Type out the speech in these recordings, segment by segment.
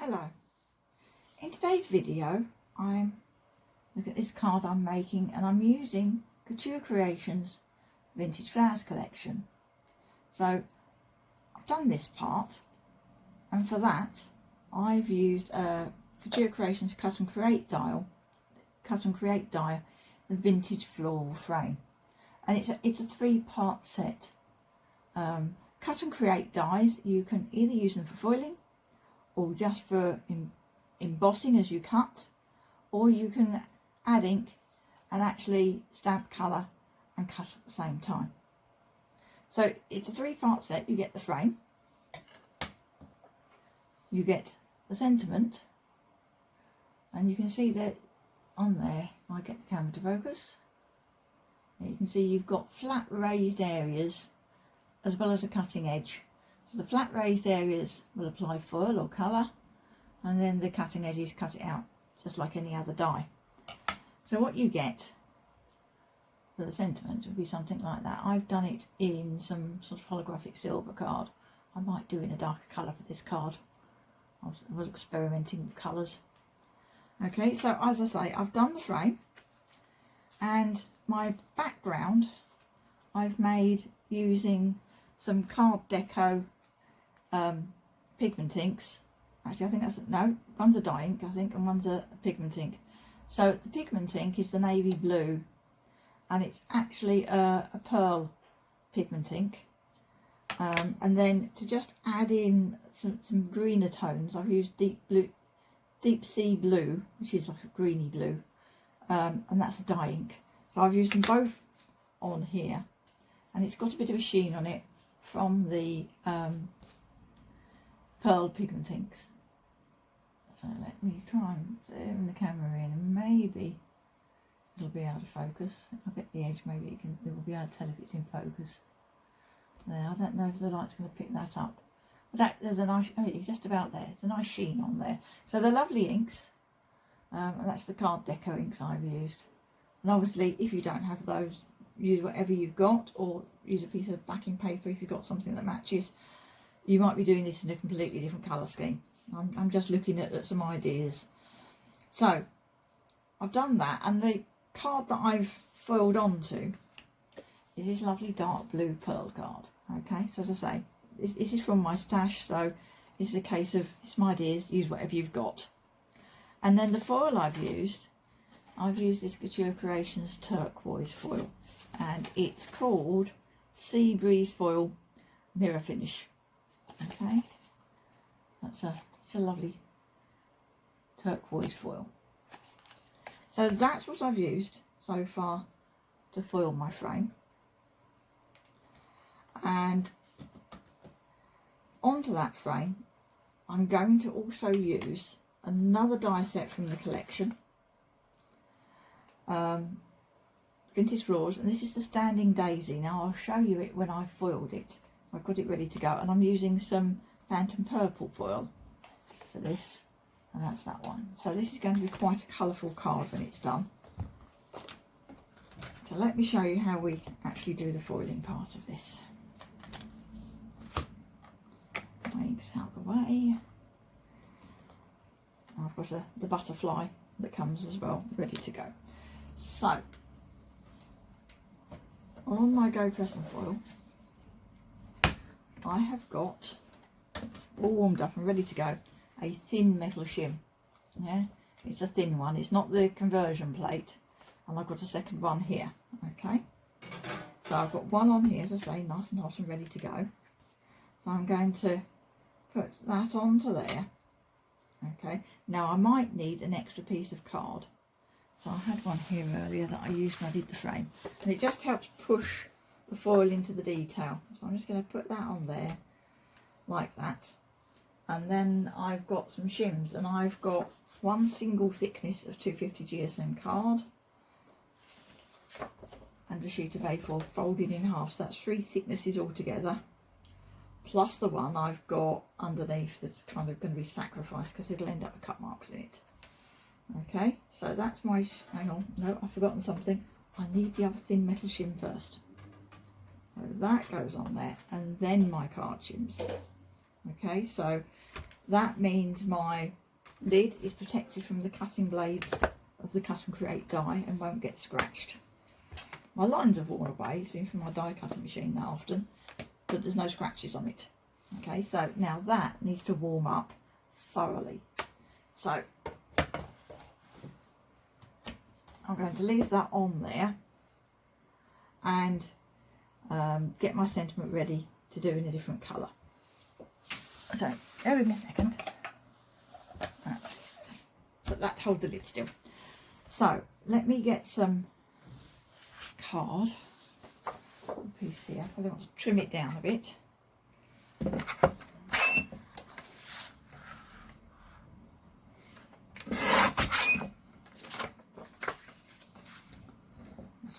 Hello, in today's video look at this card I'm making, and I'm using Couture Creations Vintage Flowers collection. So I've done this part, and for that I've used Couture Creations Cut and Create die, the vintage floral frame, and it's a 3-part set. Cut and Create dies, you can either use them for foiling or just for embossing as you cut, or you can add ink and actually stamp colour and cut at the same time. So it's a 3-part set. You get the frame, you get the sentiment, and you can see that on there, if I get the camera to focus, you can see you've got flat raised areas as well as a cutting edge. So the flat raised areas will apply foil or colour, and then the cutting edges cut it out just like any other die. So what you get for the sentiment would be something like that. I've done it in some sort of holographic silver card. I might do in a darker colour for this card. I was experimenting with colours. Okay, so as I say, I've done the frame, and my background I've made using some card deco pigment inks. Actually, I think one's a dye ink, I think, and one's a pigment ink. So the pigment ink is the navy blue, and it's actually a pearl pigment ink. And then to just add in some greener tones, I've used deep sea blue, which is like a greeny blue, and that's a dye ink. So I've used them both on here, and it's got a bit of a sheen on it from the pearl pigment inks. So let me try and zoom the camera in, and maybe it'll be out of focus. If I get the edge, maybe it will be able to tell if it's in focus. There, I don't know if the light's going to pick that up, but there's a nice, it's just about there. It's a nice sheen on there. So they're lovely inks, and that's the card deco inks I've used. And obviously, if you don't have those, use whatever you've got, or use a piece of backing paper if you've got something that matches. You might be doing this in a completely different colour scheme. I'm just looking at some ideas. So I've done that, and the card that I've foiled onto is this lovely dark blue pearl card. Okay, so as I say, this is from my stash, so this is a case of, it's my ideas, use whatever you've got. And then the foil I've used this Couture Creations turquoise foil, and it's called Sea Breeze Foil Mirror Finish. Okay, it's a lovely turquoise foil. So that's what I've used so far to foil my frame. And onto that frame, I'm going to also use another die set from the collection, Vintage Flowers, and this is the Standing Daisy. Now I'll show you it when I've foiled it. I've got it ready to go, and I'm using some Phantom Purple foil for this, and that's that one. So this is going to be quite a colourful card when it's done. So let me show you how we actually do the foiling part of this. My ink's out the way. I've got the butterfly that comes as well, ready to go. So on my Go Press and Foil, I have got, all warmed up and ready to go, a thin metal shim. Yeah, it's a thin one, it's not the conversion plate, and I've got a second one here. Okay, so I've got one on here, as I say, nice and hot and ready to go. So I'm going to put that onto there. Okay, now I might need an extra piece of card, so I had one here earlier that I used when I did the frame, and it just helps push the foil into the detail. So I'm just going to put that on there like that, and then I've got some shims, and I've got one single thickness of 250 GSM card and a sheet of A4 folded in half, so that's 3 thicknesses altogether, plus the one I've got underneath that's kind of going to be sacrificed because it'll end up with cut marks in it. Okay, so that's my, hang on, no, I've forgotten something. I need the other thin metal shim first. So that goes on there, and then my card shims. Okay, so that means my lid is protected from the cutting blades of the Cut and Create die and won't get scratched. My lines have worn away, it's been from my die cutting machine that often, but there's no scratches on it. Okay, so now that needs to warm up thoroughly. So I'm going to leave that on there and get my sentiment ready to do in a different colour. So, bear with me a second. That's, but that hold the lid still. So, let me get some card piece here. I don't want to trim it down a bit. That's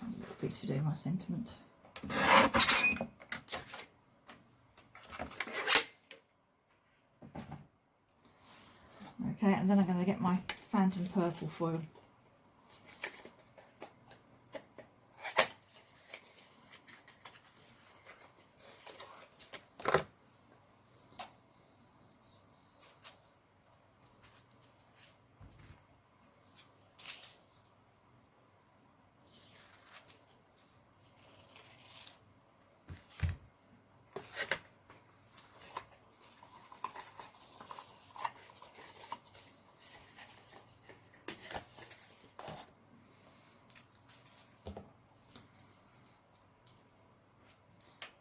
one little piece for doing my sentiment. Okay, and then I'm going to get my Phantom Purple foil.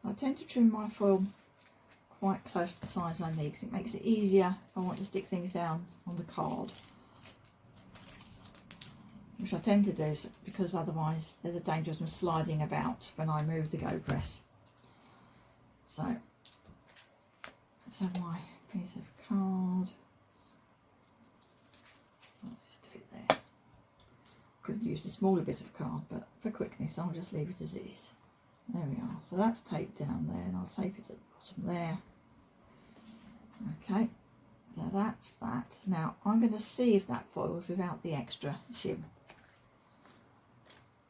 I tend to trim my foil quite close to the size I need because it makes it easier if I want to stick things down on the card, which I tend to do because otherwise there's a danger of them sliding about when I move the Go Press. So let's have my piece of card. I'll just do it there. Could have used a smaller bit of card, but for quickness I'll just leave it as it is. There we are. So that's taped down there, and I'll tape it at the bottom there. Okay, so that's that. Now I'm going to sieve that foil without the extra shim.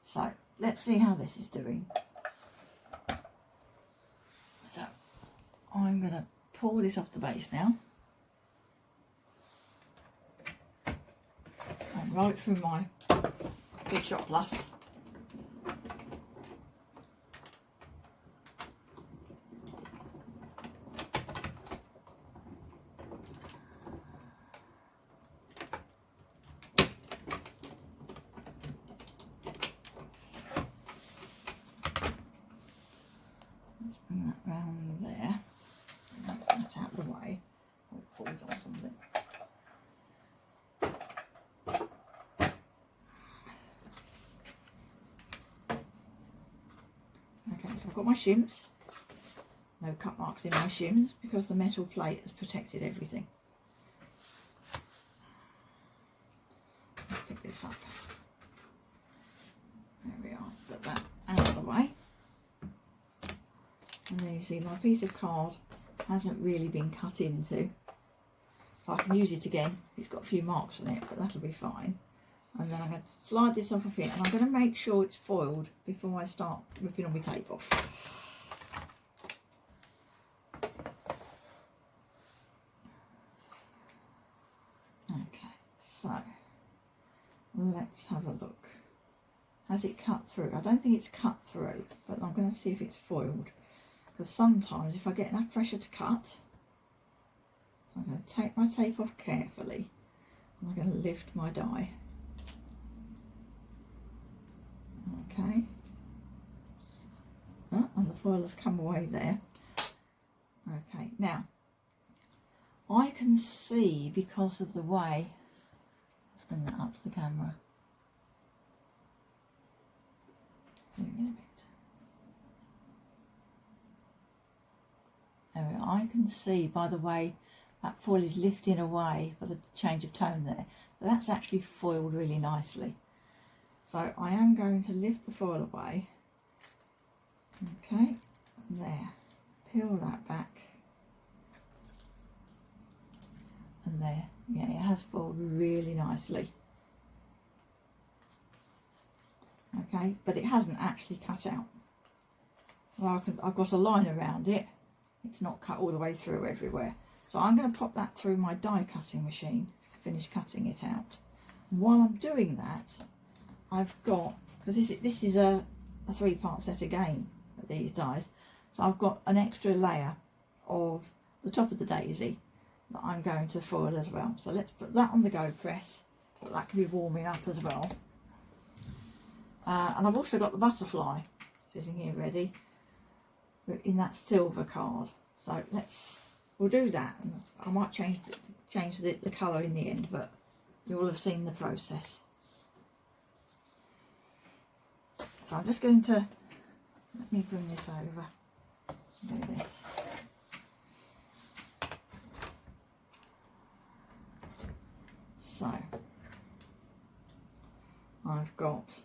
So let's see how this is doing. So I'm going to pull this off the base now and roll it through my Big Shot Plus. I've got my shims, no cut marks in my shims because the metal plate has protected everything. Let's pick this up. There we are, put that out of the way. And then you see my piece of card hasn't really been cut into. So I can use it again. It's got a few marks on it, but that'll be fine. And then I'm going to slide this off of here, and I'm going to make sure it's foiled before I start ripping all my tape off. Okay, so let's have a look. Has it cut through? I don't think it's cut through, but I'm going to see if it's foiled. Because sometimes if I get enough pressure to cut, so I'm going to take my tape off carefully, and I'm going to lift my die. Okay, and the foil has come away there. Okay, now I can see because of the way, let's bring that up to the camera. Moving a bit. There we are. I can see by the way that foil is lifting away by the change of tone there. That's actually foiled really nicely. So I am going to lift the foil away, okay, there, peel that back, and there, yeah, it has foiled really nicely, okay, but it hasn't actually cut out. Well, I've got a line around it, it's not cut all the way through everywhere, So I'm going to pop that through my die cutting machine, finish cutting it out. And while I'm doing that, I've got, because this is a 3-part set again of these dies, so I've got an extra layer of the top of the daisy that I'm going to foil as well. So let's put that on the go press, that can be warming up as well. And I've also got the butterfly sitting here ready, but in that silver card. So we'll do that. And I might change the colour in the end, but you will have seen the process. So I'm just going to, let me bring this over, do this. So I've got,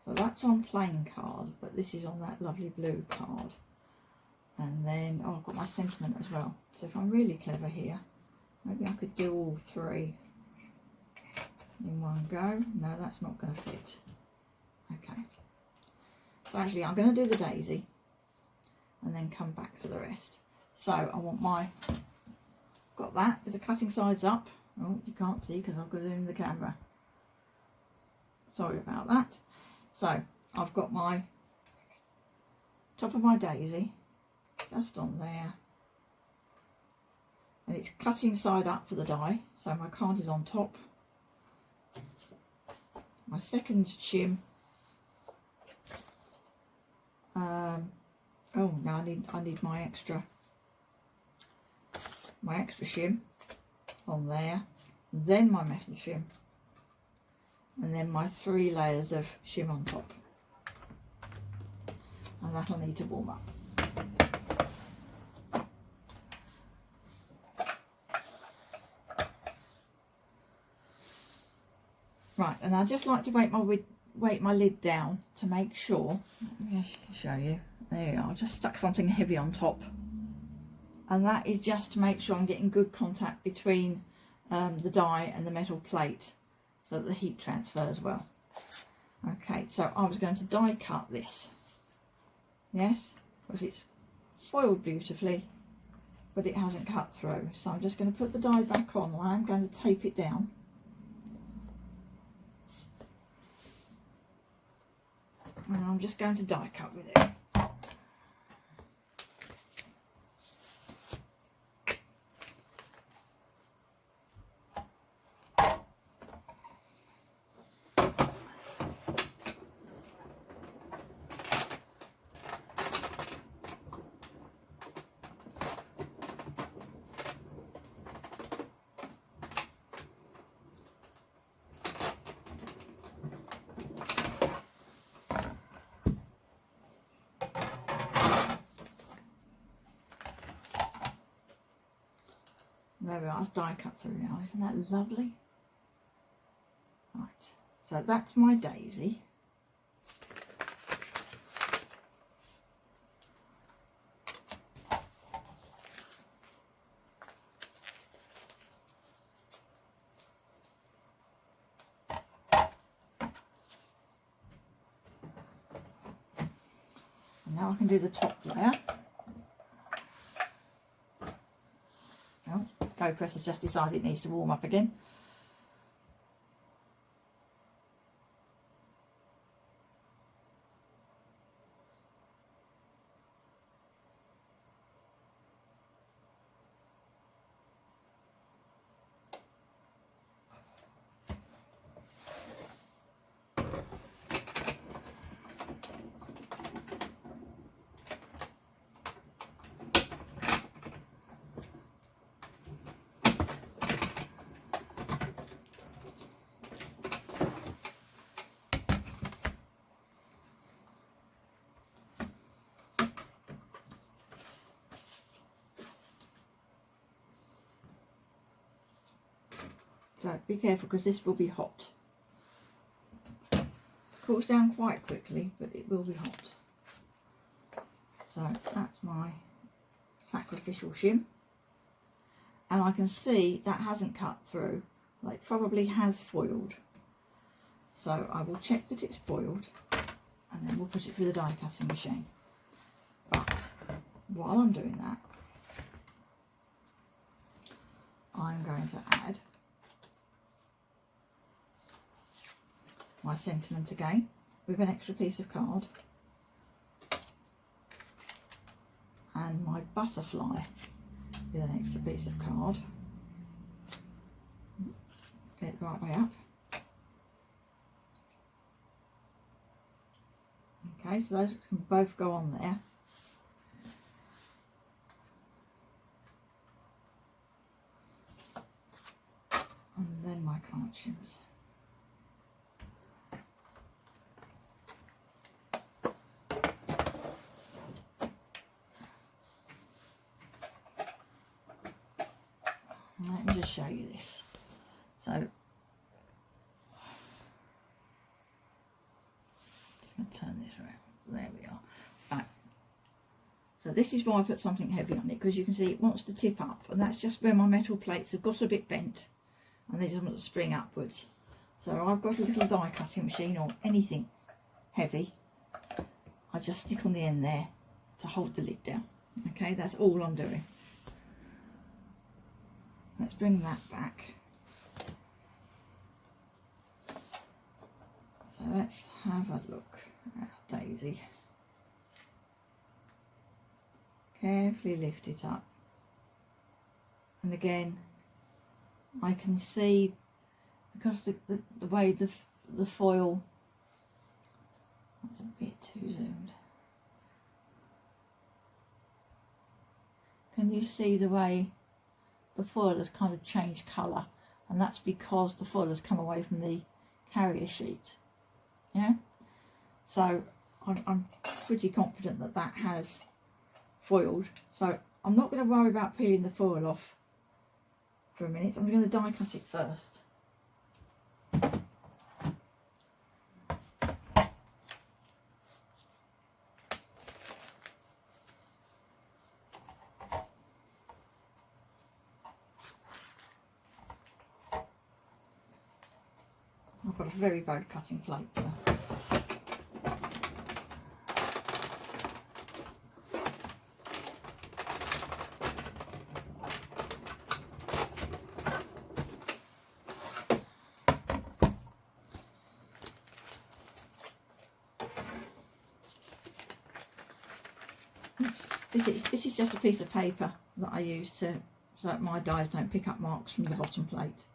so that's on plain card, but this is on that lovely blue card. And then, oh, I've got my sentiment as well. So if I'm really clever here, maybe I could do all 3 in one go. No, that's not going to fit. Okay. So actually I'm going to do the daisy and then come back to the rest. So I want got that with the cutting sides up. Oh, you can't see because I've got it in the camera. Sorry about that. So I've got my top of my daisy just on there. And it's cutting side up for the die. So my card is on top. My second shim. Oh no, I need my extra shim on there, and then my metal shim, and then my 3 layers of shim on top, and that'll need to warm up. Right, and I just like to weight my lid down to make sure. Let me show you. There you are. I just stuck something heavy on top, and that is just to make sure I'm getting good contact between the die and the metal plate, so that the heat transfers well. Okay, so I was going to die cut this, yes, because it's foiled beautifully, but it hasn't cut through. So I'm just going to put the die back on, and I'm going to tape it down. And I'm just going to die cut with it. There we are, it's die cut through now, isn't that lovely? Right, so that's my daisy. And now I can do the top layer. Go press has just decided it needs to warm up again. So be careful because this will be hot. Cools down quite quickly, but it will be hot. So that's my sacrificial shim. And I can see that hasn't cut through. Well, it probably has foiled. So I will check that it's foiled and then we'll put it through the die cutting machine. But while I'm doing that, I'm going to add my sentiment again with an extra piece of card and my butterfly with an extra piece of card. Get it the right way up. Okay, so those can both go on there. And then my card shims. Let me just show you this. So, just going to turn this around. There we are. Right. So this is why I put something heavy on it, because you can see it wants to tip up, and that's just where my metal plates have got a bit bent, and they just want to spring upwards. So I've got a little die cutting machine or anything heavy. I just stick on the end there to hold the lid down. Okay, that's all I'm doing. Let's bring that back. So let's have a look at Daisy. Carefully lift it up. And again, I can see, because the way the foil, that's a bit too zoomed. Can you see the way the foil has kind of changed colour? And that's because the foil has come away from the carrier sheet. Yeah, so I'm pretty confident that that has foiled. So I'm not going to worry about peeling the foil off for a minute. I'm going to die cut it first. I've got a very bad cutting plate. So. This is just a piece of paper that I use so that my dies don't pick up marks from the bottom plate.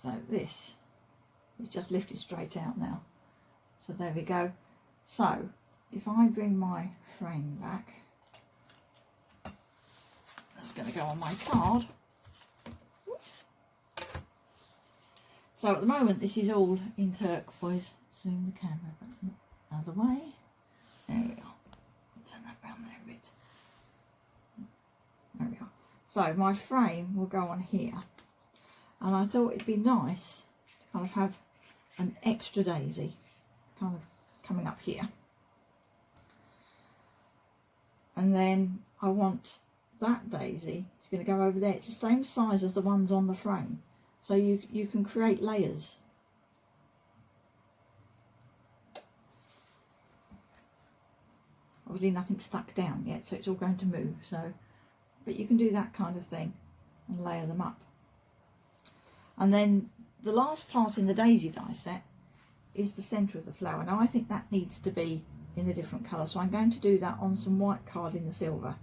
So this is just lifted straight out now. So there we go. So if I bring my frame back, that's going to go on my card. So at the moment this is all in turquoise. Zoom the camera back the other way. There we are. Turn that round there a bit. There we are. So my frame will go on here. And I thought it'd be nice to kind of have an extra daisy kind of coming up here. And then I want that daisy, it's going to go over there. It's the same size as the ones on the frame. So you can create layers. Obviously nothing's stuck down yet, so it's all going to move. So, but you can do that kind of thing and layer them up. And then the last part in the daisy die set is the centre of the flower. Now I think that needs to be in a different colour, so I'm going to do that on some white card in the silver.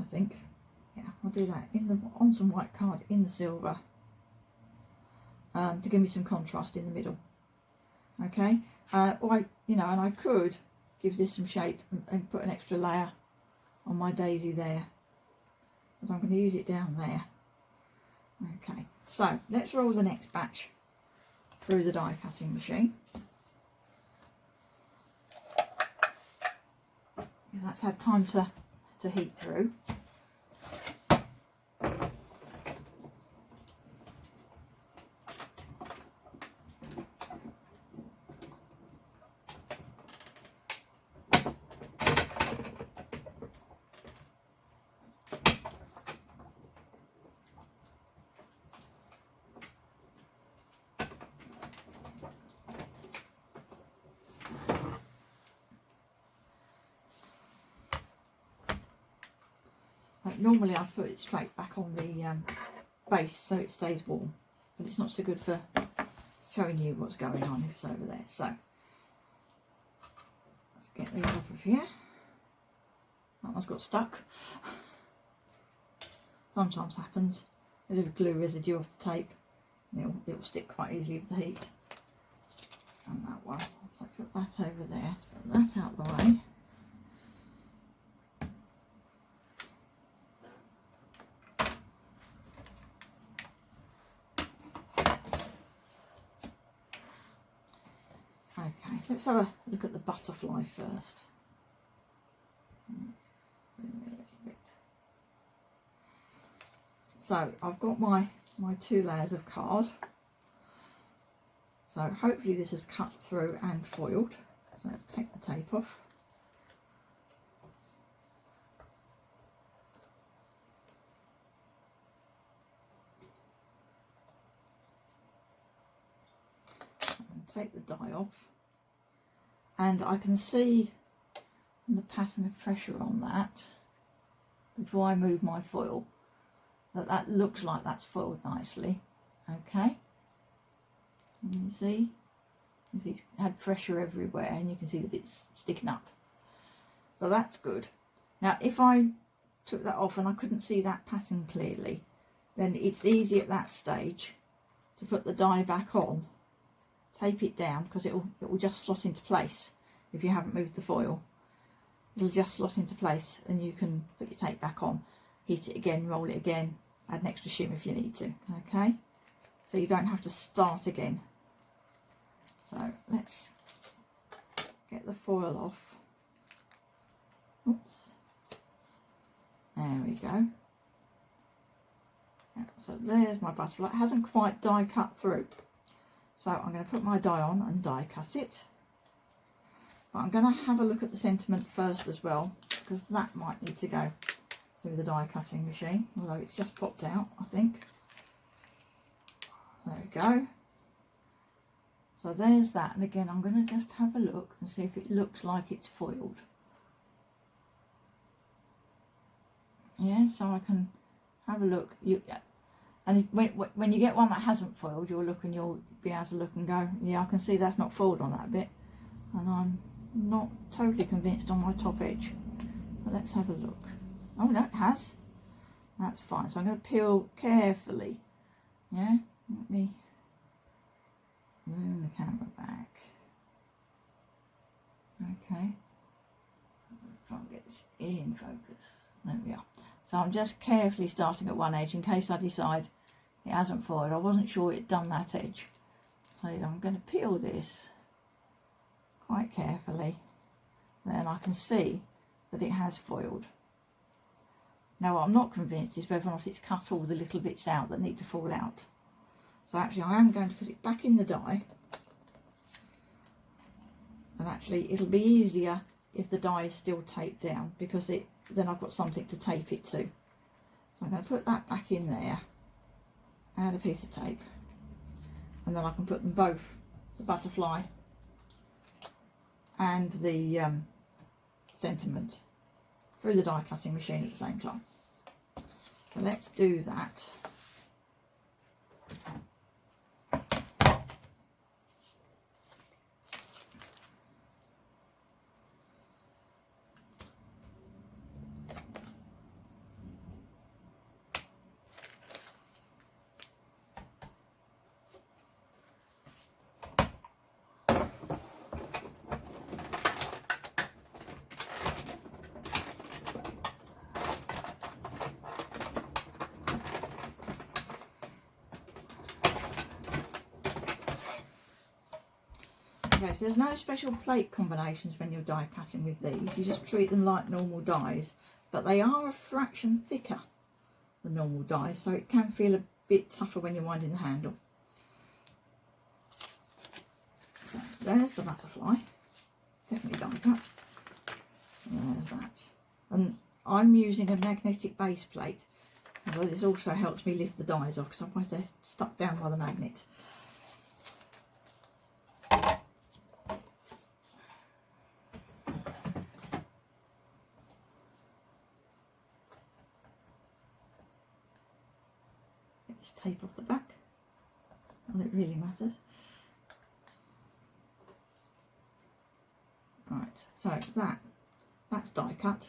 I think, yeah, I'll do that on some white card in the silver to give me some contrast in the middle. Okay, or and I could give this some shape and put an extra layer on my daisy there. But I'm going to use it down there. Okay, so let's roll the next batch through the die cutting machine. That's had time to heat through. normally I put it straight back on the base so it stays warm, but it's not so good for showing you what's going on if it's over there. So let's get these off of here. That one's got stuck. Sometimes happens. A little glue residue off the tape, and it'll stick quite easily with the heat. And that one, so put that over there. Let's put that out of the way. Okay, let's have a look at the butterfly first. So I've got my 2 layers of card. So hopefully this is cut through and foiled. So let's take the tape off. And take the die off. And I can see the pattern of pressure on that before I move my foil that looks like that's foiled nicely. Okay, and you see it's had pressure everywhere, and you can see the bits sticking up, so that's good. Now if I took that off and I couldn't see that pattern clearly, then it's easy at that stage to put the die back on, tape it down, because it will just slot into place. If you haven't moved the foil, it'll just slot into place, and you can put your tape back on, heat it again, roll it again, add an extra shim if you need to. Okay, so you don't have to start again. So let's get the foil off. Oops, there we go. So there's my butterfly. It hasn't quite die cut through, so I'm going to put my die on and die cut it. But I'm going to have a look at the sentiment first as well, because that might need to go through the die cutting machine, although it's just popped out, I think. There we go. So there's that, and again I'm going to just have a look and see if it looks like it's foiled. Yeah, so I can have a look. And when you get one that hasn't foiled, you'll look and you'll be able to look and go, yeah, I can see that's not foiled on that bit, and I'm not totally convinced on my top edge. But let's have a look. Oh no, it has. That's fine. So I'm going to peel carefully. Yeah, let me zoom the camera back. Okay, try and get this in focus. There we are. So I'm just carefully starting at one edge in case I decide it hasn't foiled. I wasn't sure it'd done that edge. So I'm going to peel this quite carefully. Then I can see that it has foiled. Now what I'm not convinced is whether or not it's cut all the little bits out that need to fall out. So actually I am going to put it back in the die. And actually it'll be easier if the die is still taped down, because then I've got something to tape it to. So I'm going to put that back in there, add a piece of tape, and then I can put them both, the butterfly and the sentiment, through the die cutting machine at the same time. So let's do that. Okay, so there's no special plate combinations when you're die cutting with these. You just treat them like normal dies, but they are a fraction thicker than normal dies, so it can feel a bit tougher when you're winding the handle. So there's the butterfly, definitely die cut. And there's that. And I'm using a magnetic base plate, although this also helps me lift the dies off, because otherwise they're stuck down by the magnet. this tape off the back, and it really matters. Right, so that's die cut.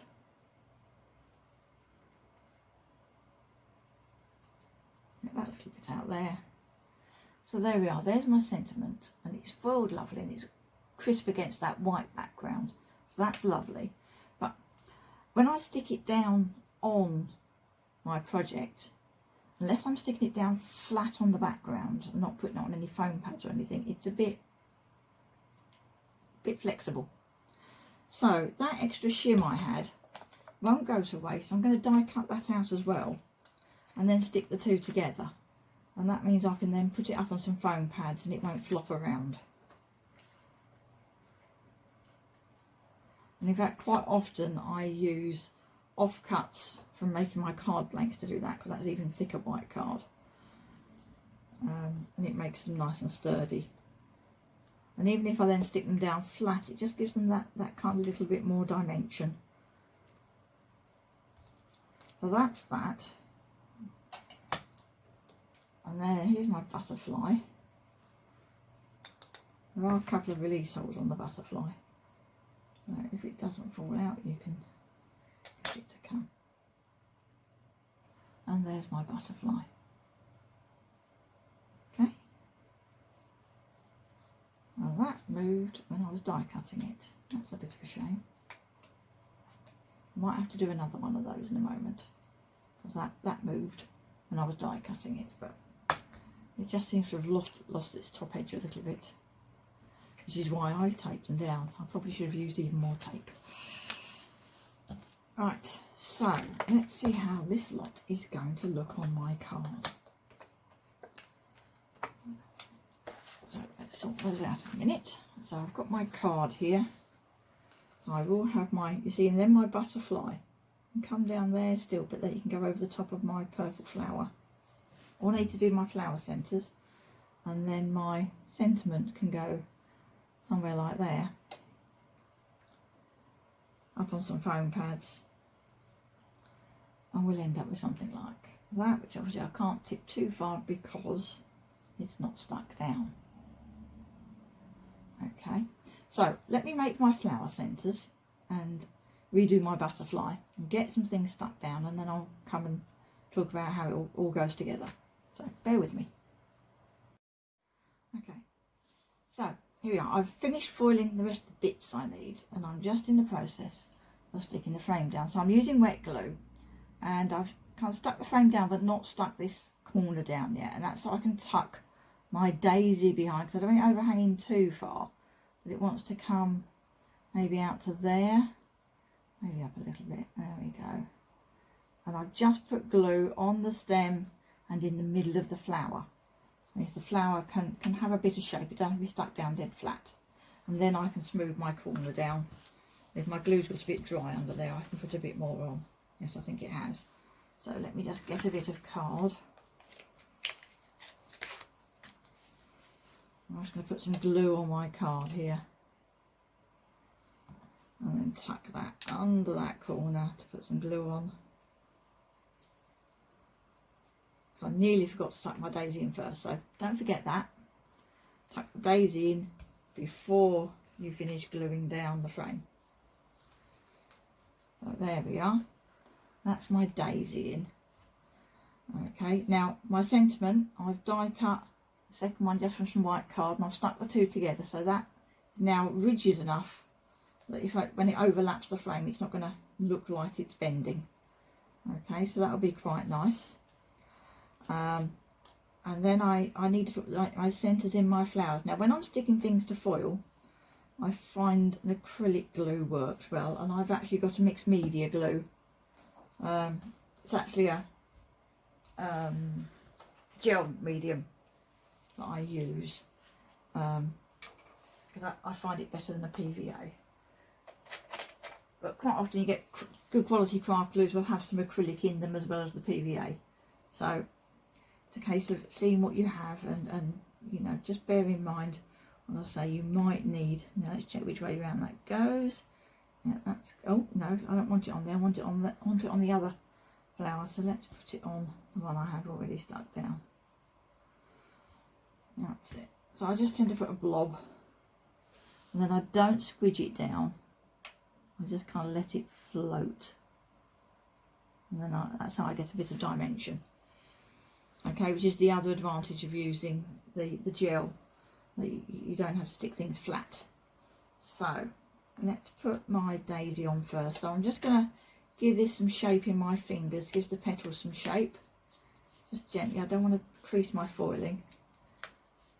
Get that little bit out there. So there we are, there's my sentiment, and it's foiled lovely and it's crisp against that white background, so that's lovely. But when I stick it down on my project, unless I'm sticking it down flat on the background and not putting it on any foam pads or anything, it's a bit flexible. So that extra shim I had won't go to waste. I'm going to die cut that out as well and then stick the two together, and that means I can then put it up on some foam pads and it won't flop around. And in fact, quite often I use offcuts from making my card blanks to do that, because that's even thicker white card, and it makes them nice and sturdy. And even if I then stick them down flat, it just gives them that kind of little bit more dimension. So that's that. And then here's my butterfly. There are a couple of release holes on the butterfly, so if it doesn't fall out, you can get it to come. And there's my butterfly. Okay. Well, that moved when I was die cutting it. That's a bit of a shame. Might have to do another one of those in a moment, because that moved when I was die cutting it, but it just seems to have lost its top edge a little bit, which is why I taped them down. I probably should have used even more tape. Right, so let's see how this lot is going to look on my card. So let's sort those out in a minute. So I've got my card here. So I will have my, you see, and then my butterfly can come down there still, but then you can go over the top of my purple flower. All I need to do my flower centres, and then my sentiment can go somewhere like there, up on some foam pads, and we'll end up with something like that, which obviously I can't tip too far because it's not stuck down. Okay, so let me make my flower centres and redo my butterfly and get some things stuck down, and then I'll come and talk about how it all goes together. So bear with me. Okay, so here we are. I've finished foiling the rest of the bits I need, and I'm just in the process of sticking the frame down. So I'm using wet glue, and I've kind of stuck the frame down but not stuck this corner down yet, and that's so I can tuck my daisy behind, because I don't want it overhanging too far, but it wants to come maybe out to there, maybe up a little bit. There we go. And I've just put glue on the stem and in the middle of the flower. Means the flower can have a bit of shape, it doesn't be stuck down dead flat. And then I can smooth my corner down. If my glue's got a bit dry under there, I can put a bit more on. Yes, I think it has. So let me just get a bit of card. I'm just going to put some glue on my card here, and then tuck that under that corner to put some glue on. So I nearly forgot to tuck my daisy in first, so don't forget that. Tuck the daisy in before you finish gluing down the frame. So there we are. That's my daisy in. Okay, now my sentiment, I've die cut the second one just from some white card, and I've stuck the two together, so that is now rigid enough that when it overlaps the frame, it's not going to look like it's bending. Okay, so that'll be quite nice. And then I need to put my centres in my flowers. Now when I'm sticking things to foil, I find an acrylic glue works well, and I've actually got a mixed media glue. It's actually a gel medium that I use, because I find it better than a PVA. But quite often you get good quality craft glues will have some acrylic in them as well as the PVA. So it's a case of seeing what you have, and you know, just bear in mind when I say you might need. Now let's check which way around that goes. Yeah, that's, oh no, I don't want it on there, I want it on the other flower, so let's put it on the one I have already stuck down. That's it. So I just tend to put a blob, and then I don't squidge it down. I just kind of let it float, and then that's how I get a bit of dimension. Okay, which is the other advantage of using the gel. You don't have to stick things flat. So let's put my daisy on first. So I'm just going to give this some shape in my fingers, gives the petals some shape. Just gently. I don't want to crease my foiling,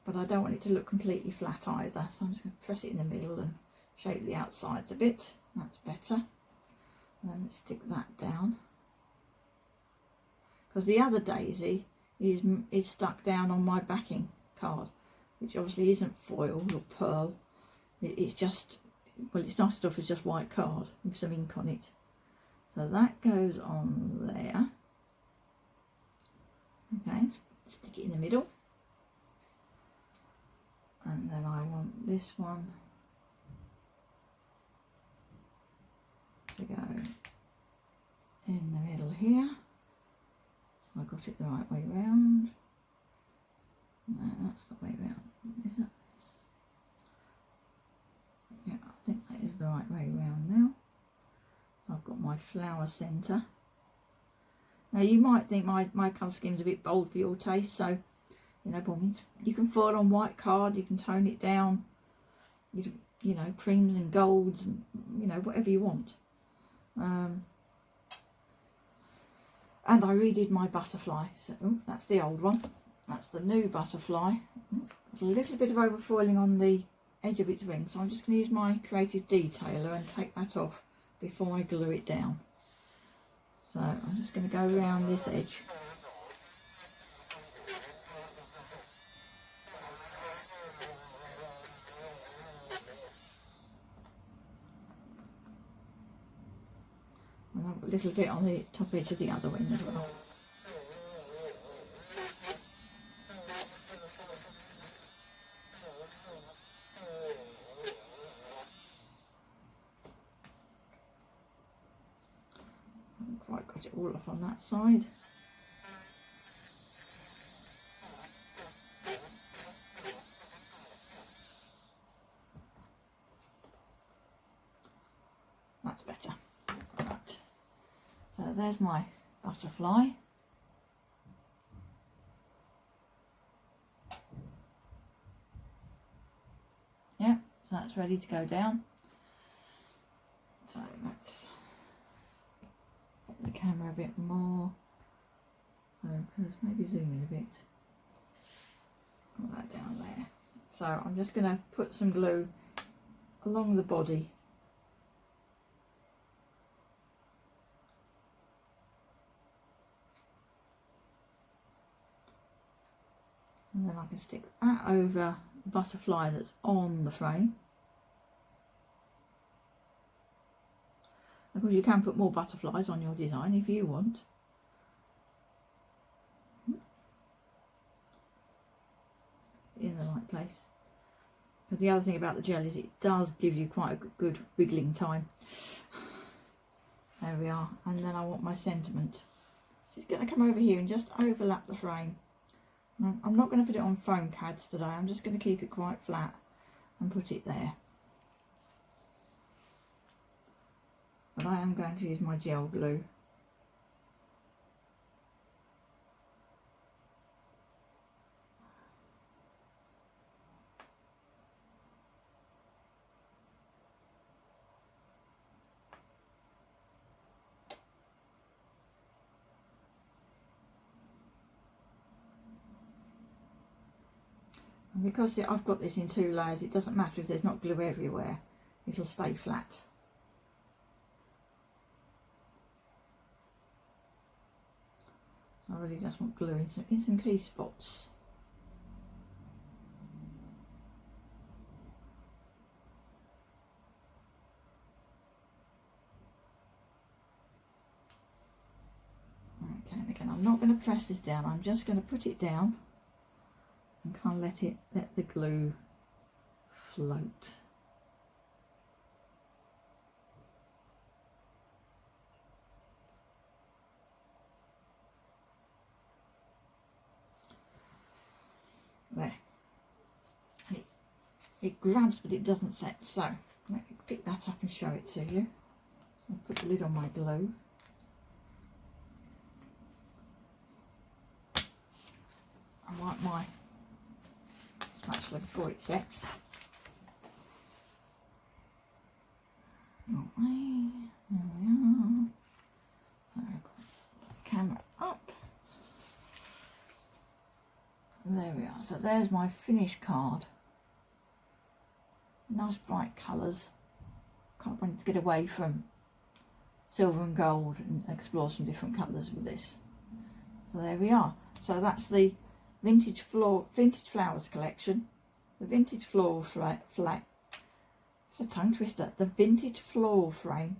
but I don't want it to look completely flat either. So I'm just going to press it in the middle and shape the outsides a bit. That's better. And then let's stick that down. Because the other daisy is stuck down on my backing card, which obviously isn't foiled or pearl. It's just, well, it started off as just white card with some ink on it. So that goes on there. Okay, stick it in the middle. And then I want this one to go in the middle here. I got it the right way round. No, that's the way round, is it? Yeah, I think that is the right way round now. I've got my flower centre. Now you might think my colour scheme's a bit bold for your taste, so you know, you can foil on white card, you can tone it down, you know, creams and golds, and you know, whatever you want. And I redid my butterfly, so that's the old one, that's the new butterfly. A little bit of overfoiling on the edge of its wing, so I'm just going to use my creative detailer and take that off before I glue it down. So I'm just going to go around this edge. And I've got a little bit on the top edge of the other wing as well. Haven't quite got it all off on that side. That's better. Right. So there's my butterfly. Yeah, so that's ready to go down. So let's set the camera a bit more focus, maybe zoom in a bit. Put that down there. So I'm just going to put some glue along the body. And then I can stick that over the butterfly that's on the frame. Of course, you can put more butterflies on your design if you want. In the right place. But the other thing about the gel is it does give you quite a good wiggling time. There we are. And then I want my sentiment. So it's going to come over here and just overlap the frame. I'm not going to put it on foam pads today, I'm just going to keep it quite flat and put it there. But I am going to use my gel glue. And because I've got this in 2 layers, it doesn't matter if there's not glue everywhere, it'll stay flat. I really just want glue in some key spots. Okay, and again, I'm not going to press this down, I'm just going to put it down and kind of let the glue float. There. it grabs but it doesn't set. So let me pick that up and show it to you. I'll put the lid on my glue. I like my spatula before it sets. There we are. Camera up. There we are. So there's my finished card. Nice bright colours. Kind of wanted to get away from silver and gold and explore some different colours with this. So there we are. So that's the Vintage Flowers collection. The Vintage Floral it's a tongue twister. The Vintage Floral frame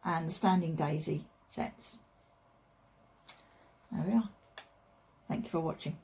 and the Standing Daisy sets. There we are. Thank you for watching.